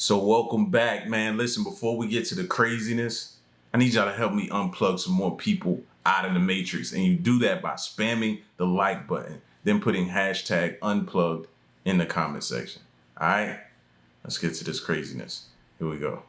So welcome back, man. Listen, before we get to the craziness, I need y'all to help me unplug some more people out of the matrix. And you do that by spamming the like button, then putting hashtag unplugged in the comment section. All right, let's get to this craziness. Here we go.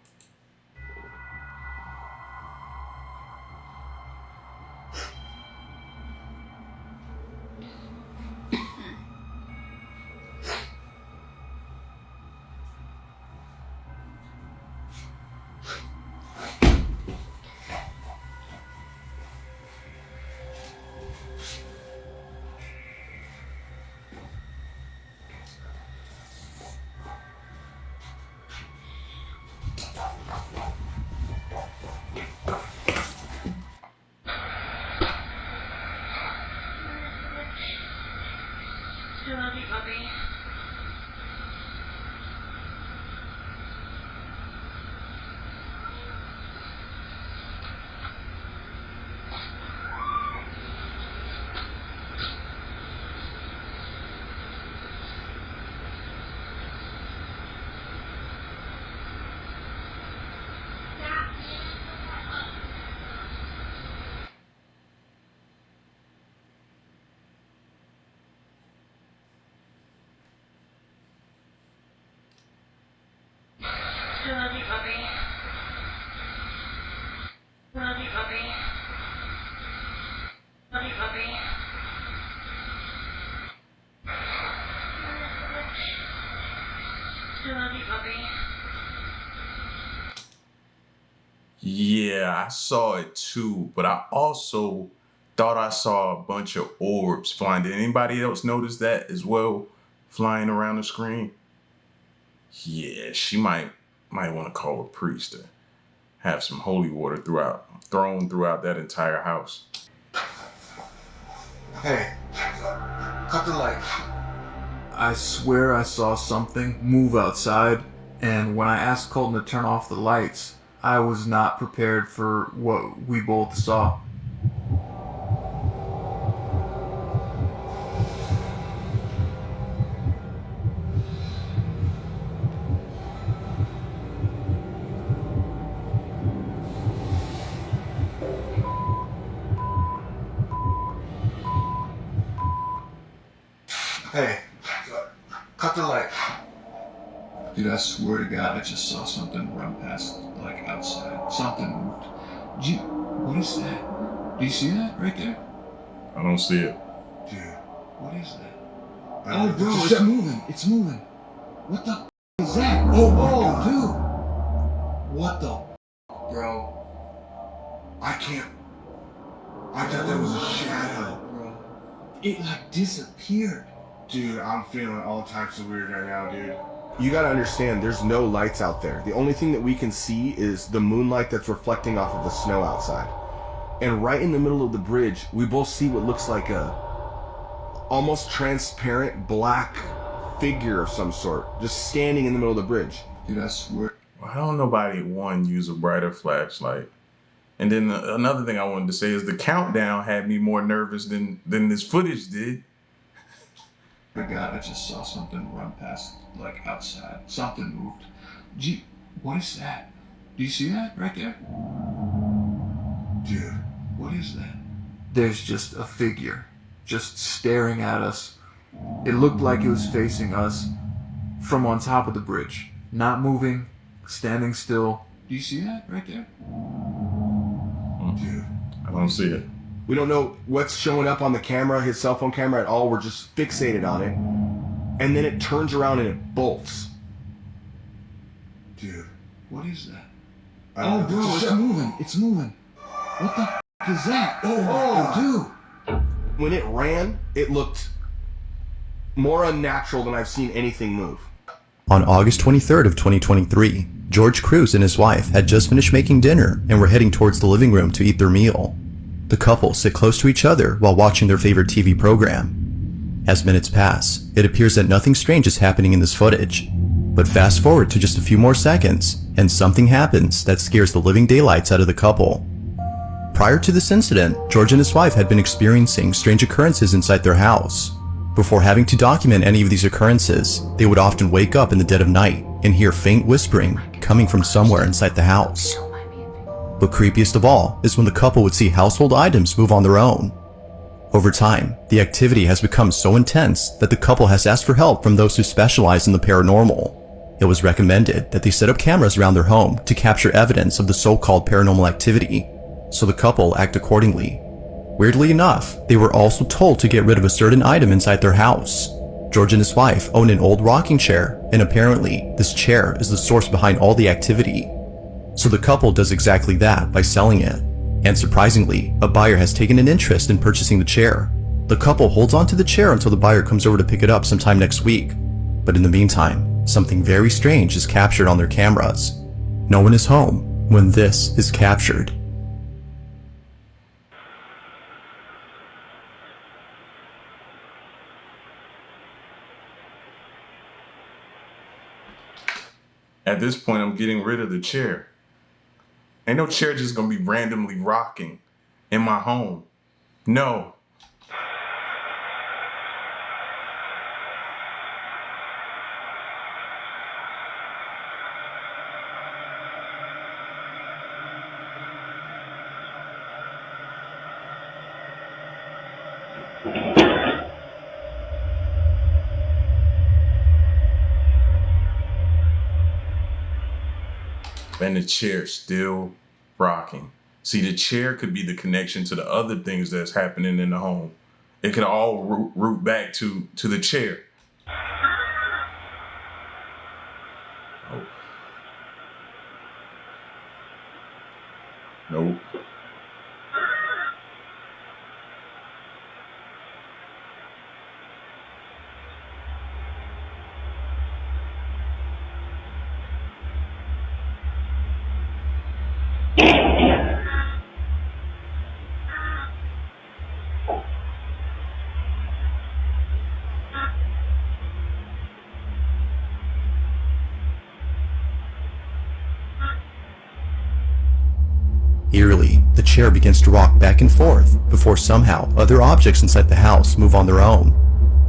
I love you, puppy. I love you, puppy. I love you, puppy. Love you, puppy. I love you, puppy. Yeah, I saw it too, but I also thought I saw a bunch of orbs flying. Did anybody else notice that as well, flying around the screen? Yeah, she might want to call a priest to have some holy water thrown throughout that entire house. Hey, cut the light. I swear I saw something move outside, and when I asked Colton to turn off the lights, I was not prepared for what we both saw. Hey, cut the light. Dude, I swear to God, I just saw something run past, like, outside. Something moved. What is that? Do you see that right there? I don't see it. Dude, What is that? oh, Bro, it's moving. It's moving. What the is that? Oh, dude. What the? bro, I can't. I thought that was a shadow. Bro. It, like, disappeared. Dude, I'm feeling all types of weird right now, dude. You gotta understand, there's no lights out there. The only thing that we can see is the moonlight that's reflecting off of the snow outside. And right in the middle of the bridge, we both see what looks like a almost transparent black figure of some sort, just standing in the middle of the bridge. Dude, I swear. Why don't nobody, one, use a brighter flashlight? And then another thing I wanted to say is the countdown had me more nervous than this footage did. My God, I just saw something run past, like, outside. Something moved. What is that? Do you see that right there? Dude, What is that? There's just a figure, just staring at us. It looked like it was facing us from on top of the bridge. Not moving, standing still. Do you see that right there? dude. I don't see it. We don't know what's showing up on the camera, his cell phone camera at all. We're just fixated on it. And then it turns around and it bolts. Dude. What is that? Oh, bro, it's moving. It's moving. What the is that? Oh, dude. When it ran, it looked more unnatural than I've seen anything move. On August 23rd of 2023, George Cruz and his wife had just finished making dinner and were heading towards the living room to eat their meal. The couple sit close to each other while watching their favorite TV program. As minutes pass, it appears that nothing strange is happening in this footage. But fast forward to just a few more seconds, and something happens that scares the living daylights out of the couple. Prior to this incident, George and his wife had been experiencing strange occurrences inside their house. Before having to document any of these occurrences, they would often wake up in the dead of night, and hear faint whispering coming from somewhere inside the house. But creepiest of all is when the couple would see household items move on their own. Over time, the activity has become so intense that the couple has asked for help from those who specialize in the paranormal. It was recommended that they set up cameras around their home to capture evidence of the so-called paranormal activity, so the couple act accordingly. Weirdly enough, they were also told to get rid of a certain item inside their house. George and his wife own an old rocking chair, and apparently this chair is the source behind all the activity. So the couple does exactly that by selling it. And surprisingly, a buyer has taken an interest in purchasing the chair. The couple holds onto the chair until the buyer comes over to pick it up sometime next week. But in the meantime, something very strange is captured on their cameras. No one is home when this is captured. At this point, I'm getting rid of the chair. Ain't no chair just gonna be randomly rocking in my home. No. And the chair still rocking. See, the chair could be the connection to the other things that's happening in the home. It could all root back to the chair. Oh. Nope. Eerily, the chair begins to rock back and forth before somehow other objects inside the house move on their own.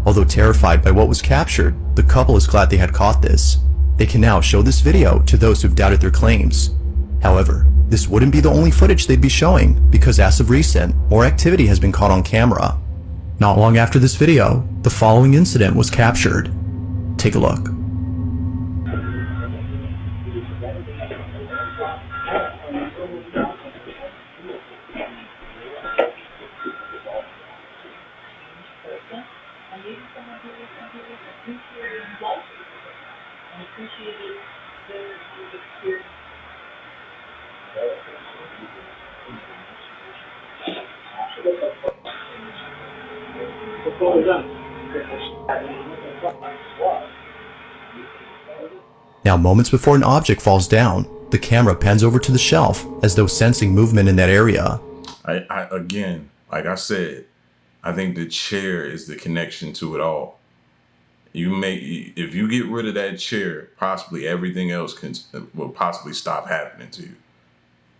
Although terrified by what was captured, the couple is glad they had caught this. They can now show this video to those who've doubted their claims. However, this wouldn't be the only footage they'd be showing, because as of recent, more activity has been caught on camera. Not long after this video, the following incident was captured. Take a look. Now, moments before an object falls down, the camera pans over to the shelf as though sensing movement in that area. Again, like I said, I think the chair is the connection to it all. If you get rid of that chair, possibly everything else will possibly stop happening to you.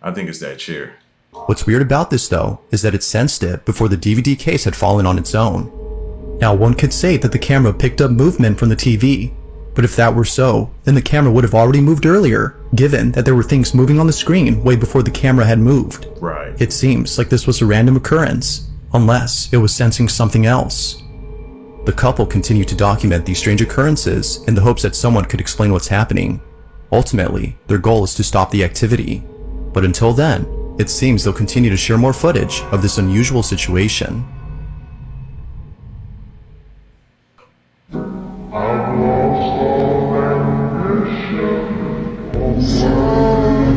I think it's that chair. What's weird about this though, is that it sensed it before the DVD case had fallen on its own. Now, one could say that the camera picked up movement from the TV, but if that were so, then the camera would have already moved earlier, given that there were things moving on the screen way before the camera had moved. Right. It seems like this was a random occurrence, unless it was sensing something else. The couple continued to document these strange occurrences in the hopes that someone could explain what's happening. Ultimately, their goal is to stop the activity. But until then, it seems they'll continue to share more footage of this unusual situation. So,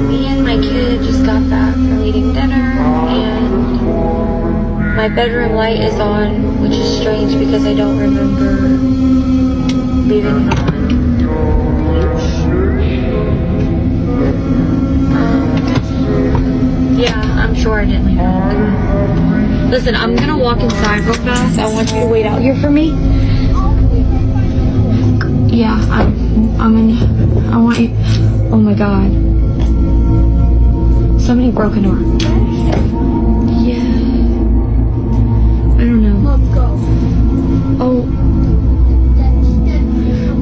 me and my kid just got back from eating dinner, and my bedroom light is on, which is strange because I don't remember leaving it on. Yeah, I'm sure I didn't leave it on. Listen, I'm gonna walk inside real fast. I want you to wait out here for me. Yeah, I want you. Oh my God. Somebody broke a door. Yeah. I don't know. Let's go. Oh.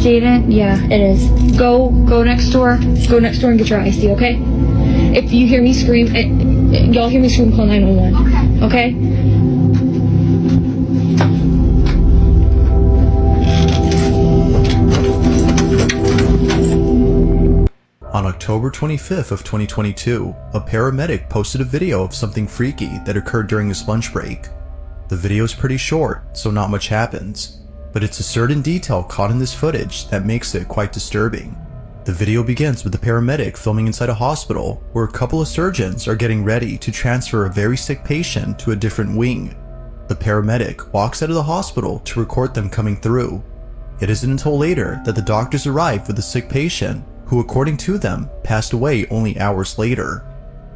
Jaden, yeah, it is. Go next door. Go next door and get your IC, okay? If you hear me scream, y'all hear me scream, call 911. Okay? On October 25th of 2022, a paramedic posted a video of something freaky that occurred during his lunch break. The video is pretty short, so not much happens, but it's a certain detail caught in this footage that makes it quite disturbing. The video begins with the paramedic filming inside a hospital where a couple of surgeons are getting ready to transfer a very sick patient to a different wing. The paramedic walks out of the hospital to record them coming through. It isn't until later that the doctors arrive with the sick patient, who according to them passed away only hours later.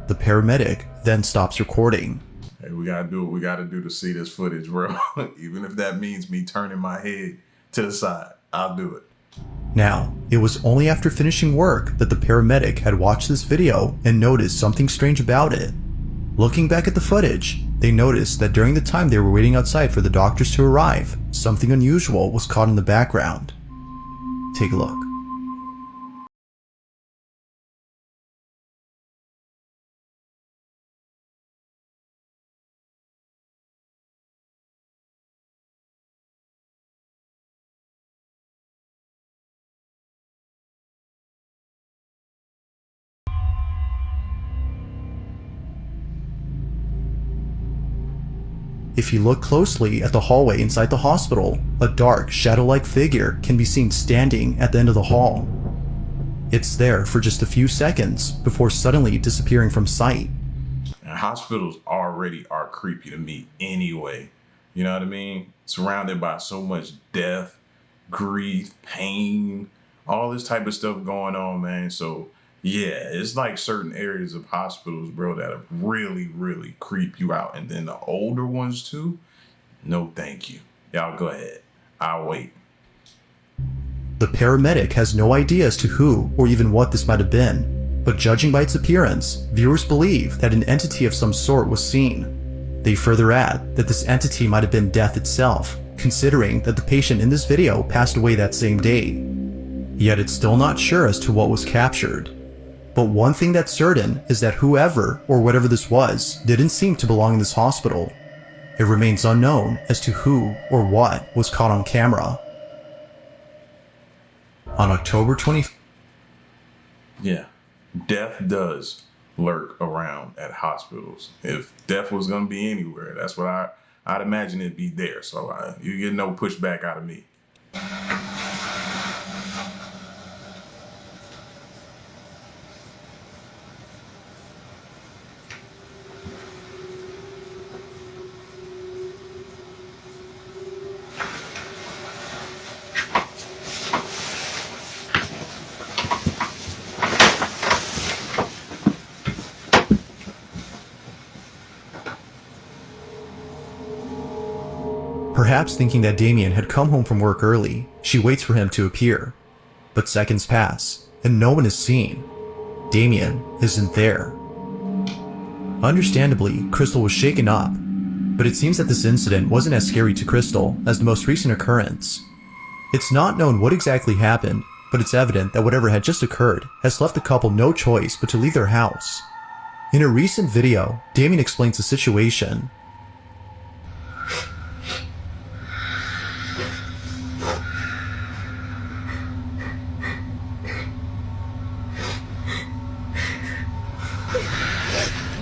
The paramedic then stops recording. Hey, we gotta do what we gotta do to see this footage, bro. Even if that means me turning my head to the side, I'll do it. Now, it was only after finishing work that the paramedic had watched this video and noticed something strange about it. Looking back at the footage, they noticed that during the time they were waiting outside for the doctors to arrive, something unusual was caught in the background. Take a look. If you look closely at the hallway inside the hospital, a dark, shadow-like figure can be seen standing at the end of the hall. It's there for just a few seconds before suddenly disappearing from sight. And hospitals already are creepy to me anyway. You know what I mean? Surrounded by so much death, grief, pain, all this type of stuff going on, man. So yeah, it's like certain areas of hospitals, bro, that really, really creep you out. And then the older ones too, no thank you. Y'all go ahead. I'll wait. The paramedic has no idea as to who or even what this might have been, but judging by its appearance, viewers believe that an entity of some sort was seen. They further add that this entity might have been death itself, considering that the patient in this video passed away that same day. Yet it's still not sure as to what was captured. But one thing that's certain is that whoever or whatever this was didn't seem to belong in this hospital. It remains unknown as to who or what was caught on camera. On October 20th, Yeah, death does lurk around at hospitals. If death was gonna be anywhere, that's what I'd imagine it'd be there. So you get no pushback out of me. Perhaps thinking that Damien had come home from work early, she waits for him to appear. But seconds pass, and no one is seen. Damien isn't there. Understandably, Crystal was shaken up, but it seems that this incident wasn't as scary to Crystal as the most recent occurrence. It's not known what exactly happened, but it's evident that whatever had just occurred has left the couple no choice but to leave their house. In a recent video, Damien explains the situation.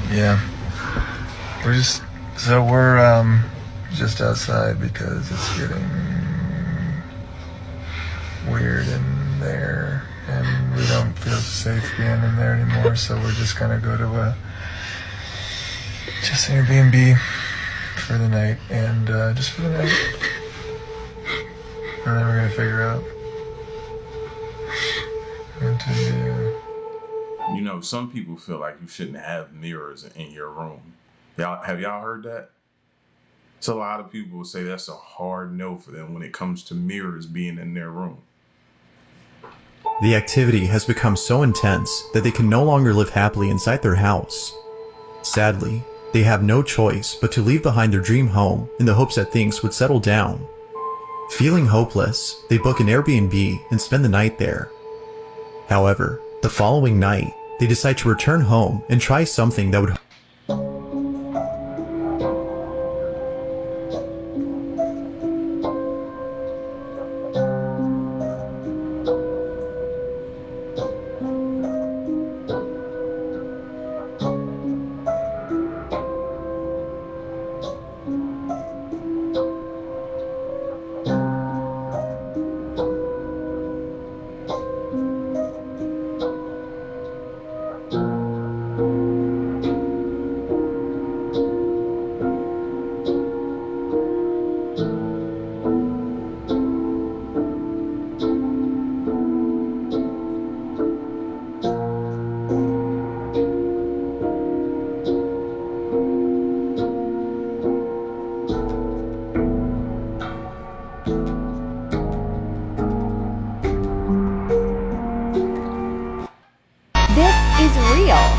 Yeah, we're just just outside because it's getting weird in there, and we don't feel safe being in there anymore. So we're just gonna go to just Airbnb for the night, and just for the night, and then we're gonna figure out what to do. You know, some people feel like you shouldn't have mirrors in your room. Have y'all heard that? So a lot of people say that's a hard no for them when it comes to mirrors being in their room. The activity has become so intense that they can no longer live happily inside their house. Sadly, they have no choice but to leave behind their dream home in the hopes that things would settle down. Feeling hopeless, they book an Airbnb and spend the night there. However, the following night, they decide to return home and try something that would This is real.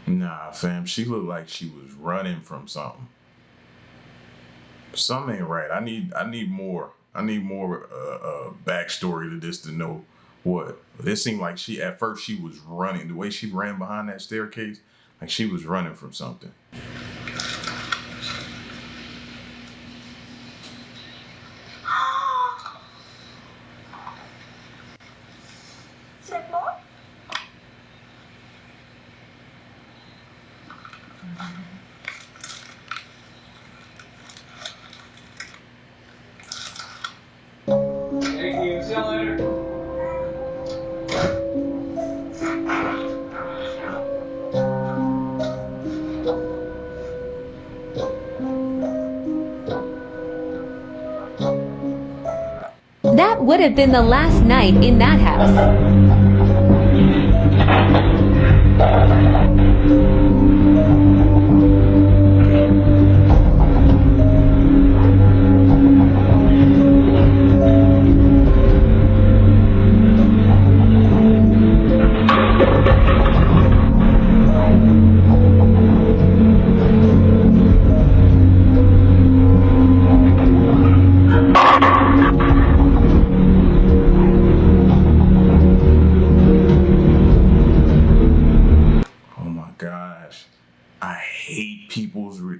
Nah, fam, she looked like she was running from something. Something ain't right. I need more. I need more backstory to this to know what. But it seemed like at first she was running. The way she ran behind that staircase, like she was running from something. Thank you. See you later. That would have been the last night in that house.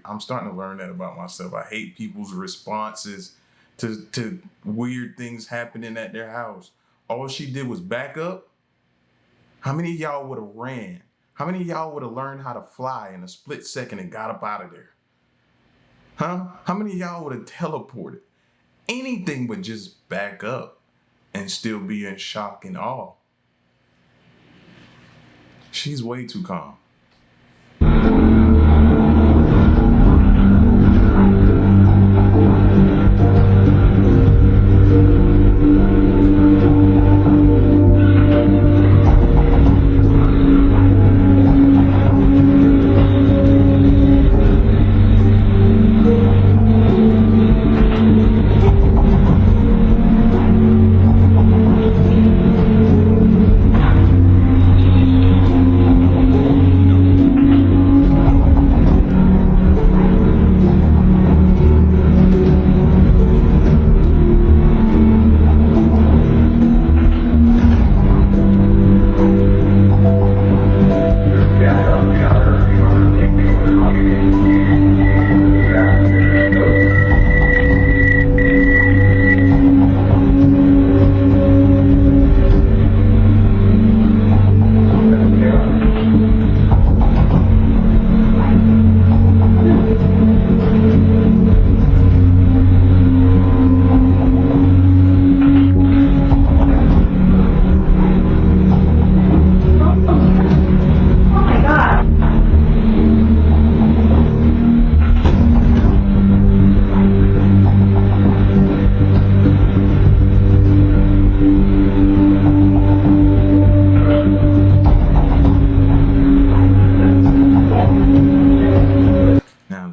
I'm starting to learn that about myself. I hate people's responses to weird things happening at their house. All she did was back up. How many of y'all would have ran? How many of y'all would have learned how to fly in a split second and got up out of there? Huh? How many of y'all would have teleported? Anything but just back up and still be in shock and awe. She's way too calm.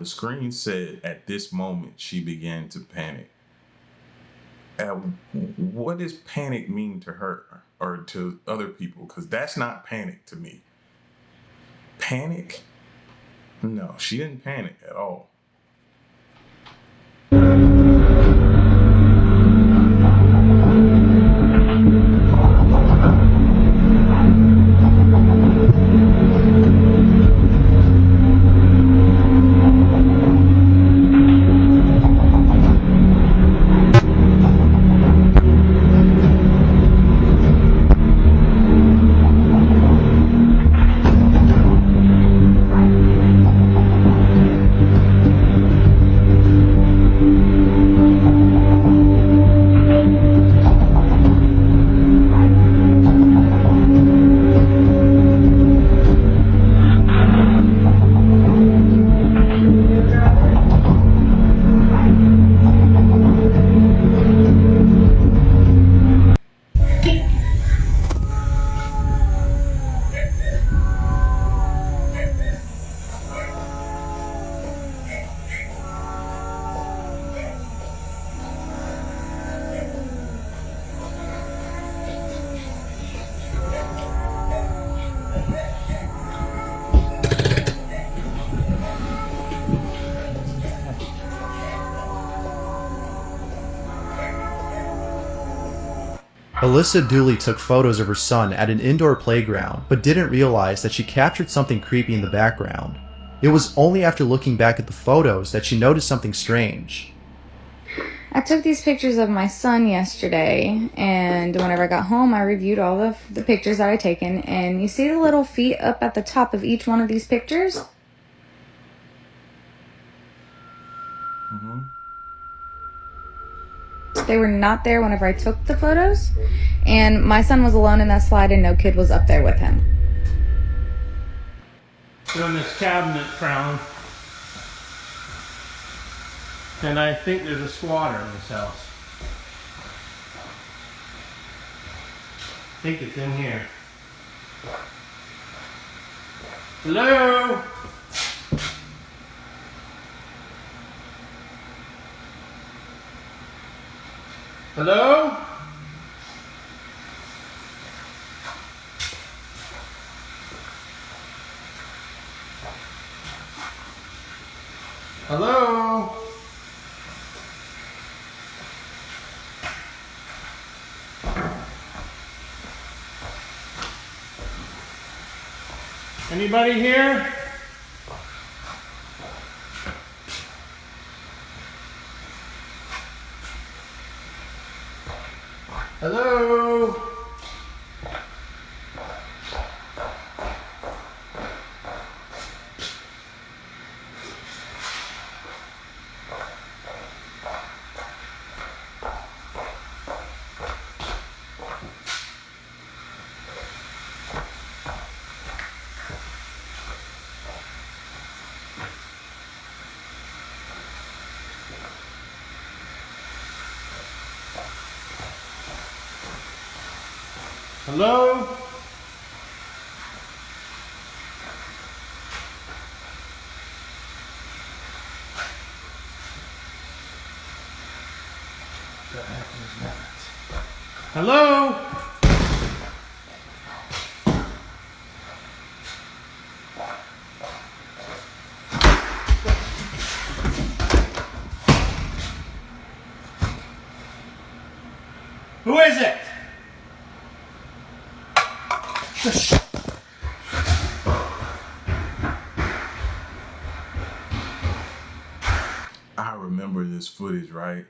the screen said, at this moment, she began to panic. What does panic mean to her or to other people? Because that's not panic to me. Panic? No, she didn't panic at all. Alyssa Dooley took photos of her son at an indoor playground, but didn't realize that she captured something creepy in the background. It was only after looking back at the photos that she noticed something strange. I took these pictures of my son yesterday, and whenever I got home, I reviewed all of the pictures that I'd taken, and you see the little feet up at the top of each one of these pictures? Mm-hmm. They were not there whenever I took the photos, and my son was alone in that slide and no kid was up there with him. On this cabinet crown, and I think there's a squatter in this house. I think it's in here. Hello? Hello? Hello? Anybody here? Hello? Hello? Hello? Who is it? I remember this footage, right?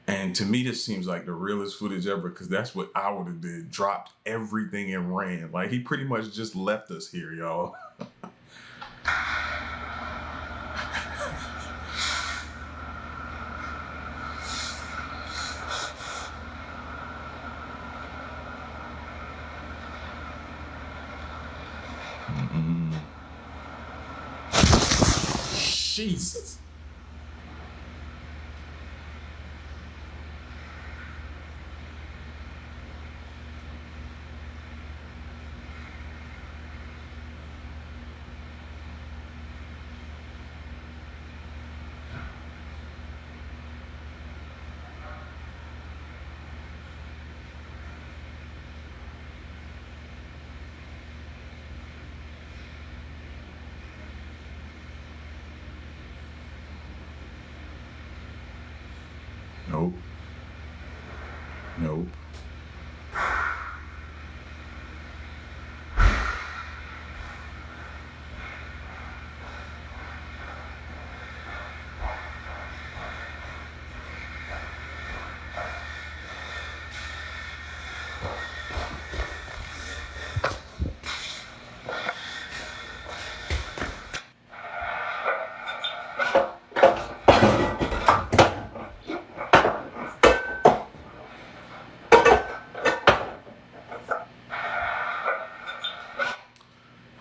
And to me, this seems like the realest footage ever, because that's what I would have did. Dropped everything and ran. Like, he pretty much just left us here, y'all. Jesus. Nope. Nope.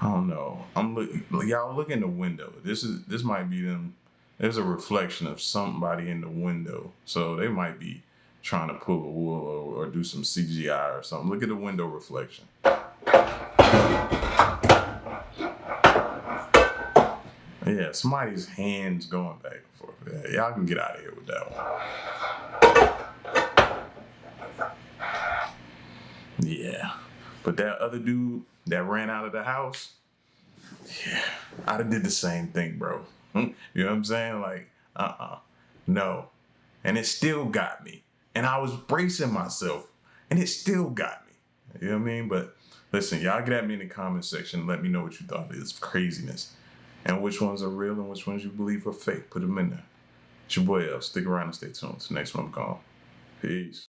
I don't know. I'm looking. Y'all look in the window. This might be them. There's a reflection of somebody in the window, so they might be trying to pull a wool or do some CGI or something. Look at the window reflection. Yeah, somebody's hands going back and forth. Yeah, y'all can get out of here with that one. Yeah, but that other dude that ran out of the house, yeah, I'd have did the same thing, bro. You know what I'm saying? Like, no. And it still got me. And I was bracing myself, and it still got me. You know what I mean? But listen, y'all get at me in the comment section and let me know what you thought of this craziness. And which ones are real and which ones you believe are fake. Put them in there. It's your boy L. Stick around and stay tuned. Till next one I'm gone. Peace.